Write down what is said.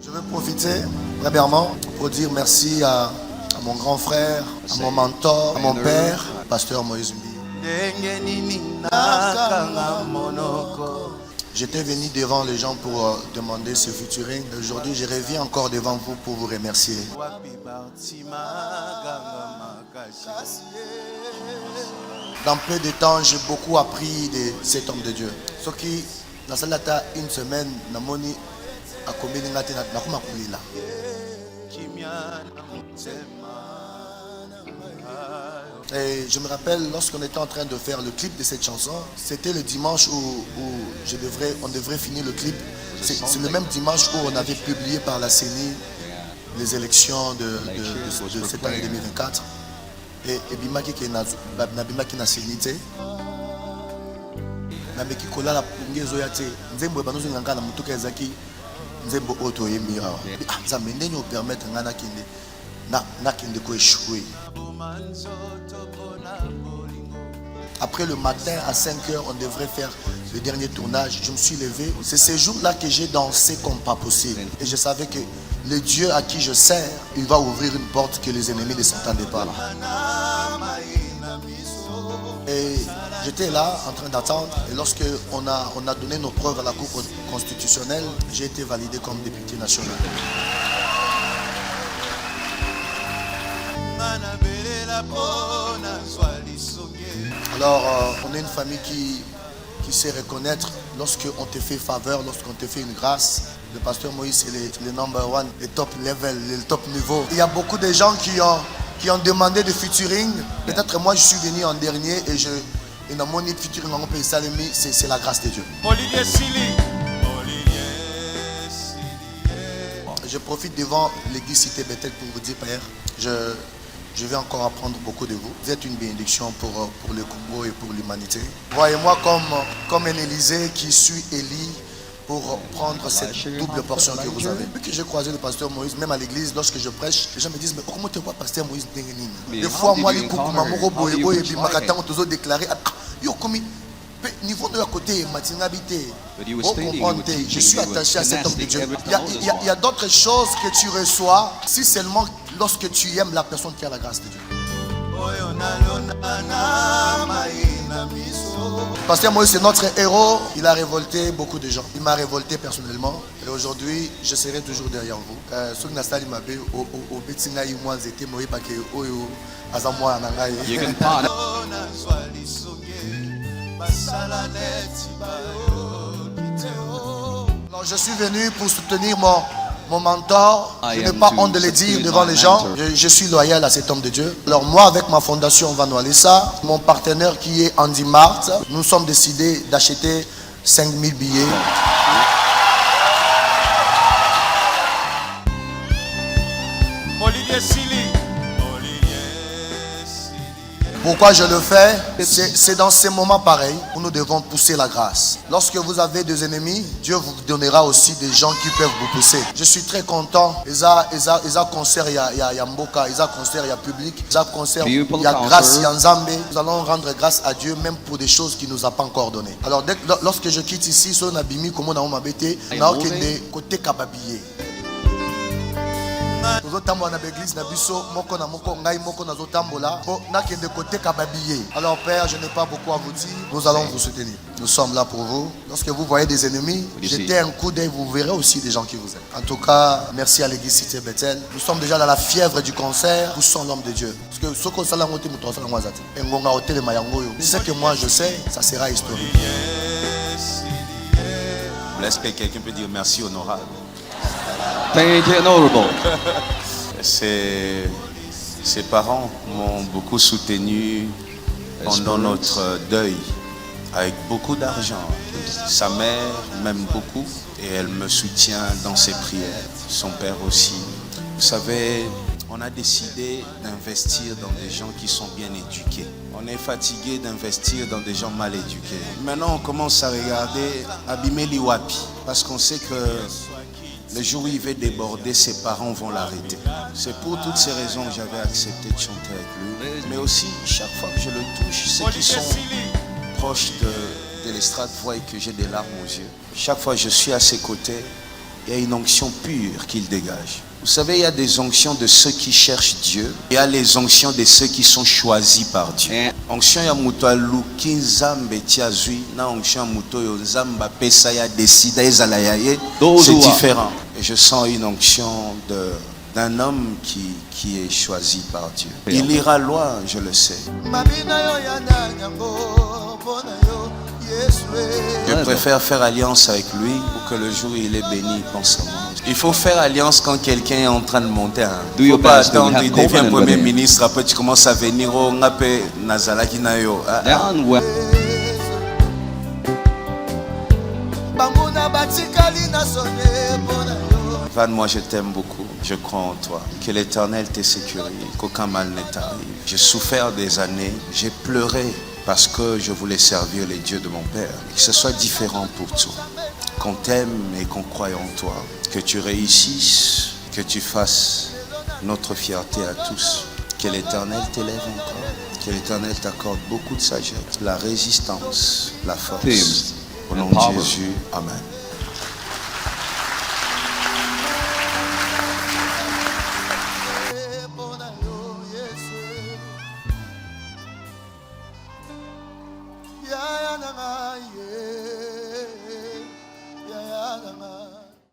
Je veux profiter, premièrement, pour dire merci à mon grand frère, à mon mentor, à mon père, pasteur Moïse Mbi. J'étais venu devant les gens pour demander ce featuring. Aujourd'hui, je reviens encore devant vous pour vous remercier. Dans peu de temps, j'ai beaucoup appris de cet homme de Dieu. Ce qui, dans une semaine, namoni a combien de et je me rappelle lorsqu'on était en train de faire le clip de cette chanson, c'était le dimanche où on devrait finir le clip. C'est le même dimanche où on avait publié par la CENI les élections de cette année 2024. Et bimaki qui na CENI te. Na beki kola la pungezo ya te. Nzembo banozo nganga na mutuka ezaki nzembo oto yemi ya. Ça me nous permettre ngana kinde na kinde ko échouer. Après le matin à 5h, on devrait faire le dernier tournage. Je me suis levé. C'est ces jours-là que j'ai dansé comme pas possible. Et je savais que le Dieu à qui je sers, il va ouvrir une porte que les ennemis ne s'entendaient pas. Et j'étais là en train d'attendre. Et lorsque on a donné nos preuves à la Cour constitutionnelle, j'ai été validé comme député national. Alors, on est une famille qui sait reconnaître lorsqu'on te fait faveur, lorsqu'on te fait une grâce. Le pasteur Moïse, c'est le number one, le top level, le top niveau. Il y a beaucoup de gens qui ont demandé de featuring. Peut-être moi, je suis venu en dernier et dans mon featuring, c'est la grâce de Dieu. Je profite devant l'église Cité Bethel pour vous dire, Père, je vais encore apprendre beaucoup de vous. Vous êtes une bénédiction pour le Congo et pour l'humanité. Voyez-moi comme un Élysée qui suit Élie pour prendre cette double portion que vous avez. Depuis que j'ai croisé le pasteur Moïse, même à l'église, lorsque je prêche, les gens me disent, mais comment tu vois pasteur Moïse? Des fois, moi, les coups, et puis Makatan ont toujours déclaré, niveau de la côté, je suis attaché à cet homme de Dieu. Il y a d'autres choses que tu reçois si seulement lorsque tu aimes la personne qui a la grâce de Dieu. Pasteur Moïse, c'est notre héros. Il a révolté beaucoup de gens. Il m'a révolté personnellement. Et aujourd'hui, je serai toujours derrière vous. Alors, je suis venu pour soutenir mon mentor. Je n'ai pas honte de le dire devant les gens. Je suis loyal à cet homme de Dieu. Alors moi, avec ma fondation Vanualesa, mon partenaire qui est Andy Mart, nous sommes décidés d'acheter 5000 billets. Pourquoi je le fais? C'est dans ces moments pareils où nous devons pousser la grâce. Lorsque vous avez des ennemis, Dieu vous donnera aussi des gens qui peuvent vous pousser. Je suis très content. Il y a concert, il y a Mboka, il y a concert, il y a public, il y a concert, il y a grâce, il y a Nzambe. Nous allons rendre grâce à Dieu même pour des choses qu'il ne nous a pas encore données. Alors lorsque je quitte ici, sur Nabimi, comme on a m'habité, on a côté Kababiye. Alors Père, je n'ai pas beaucoup à vous dire. Nous allons vous soutenir. Nous sommes là pour vous. Lorsque vous voyez des ennemis, jetez un coup d'œil, vous verrez aussi des gens qui vous aiment. En tout cas, merci à l'église Cité Bethel. Nous sommes déjà dans la fièvre du concert. Nous sommes l'homme de Dieu. Parce que ce qu'on ce que moi je sais, ça sera historique. Est-ce que quelqu'un peut dire merci honorable? Thank you, honorable. Ses parents m'ont beaucoup soutenu pendant notre deuil, avec beaucoup d'argent. Sa mère m'aime beaucoup et elle me soutient dans ses prières. Son père aussi. Vous savez, on a décidé d'investir dans des gens qui sont bien éduqués. On est fatigué d'investir dans des gens mal éduqués. Maintenant, on commence à regarder abîmer l'Iwapi parce qu'on sait que le jour où il va déborder, ses parents vont l'arrêter. C'est pour toutes ces raisons que j'avais accepté de chanter avec lui. Mais aussi, chaque fois que je le touche, ceux qui sont proches de l'estrade voient que j'ai des larmes aux yeux. Chaque fois que je suis à ses côtés, il y a une onction pure qu'il dégage. Vous savez, il y a des onctions de ceux qui cherchent Dieu. Il y a les onctions de ceux qui sont choisis par Dieu. Onction ya muto aluki nzambe tiazui na onction ya muto yo nzamba pesa ya décida ezala ya ye. C'est différent. Et je sens une onction d'un homme qui est choisi par Dieu. Il ira loin, je le sais. Je préfère faire alliance avec lui pour que le jour où il est béni, il pense à moi. Il faut faire alliance quand quelqu'un est en train de monter. Il ne faut pas attendre qu'il devient Premier ministre, après tu commences à venir au Ngapé Nazalaki Nayo. Van, moi je t'aime beaucoup, je crois en toi. Que l'Éternel te sécurise, qu'aucun mal ne t'arrive. J'ai souffert des années, j'ai pleuré parce que je voulais servir les dieux de mon Père. Que ce soit différent pour toi. Qu'on t'aime et qu'on croie en toi. Que tu réussisses, que tu fasses notre fierté à tous. Que l'Éternel t'élève encore. Que l'Éternel t'accorde beaucoup de sagesse, la résistance, la force. Au nom de Jésus, amen. Ya ya na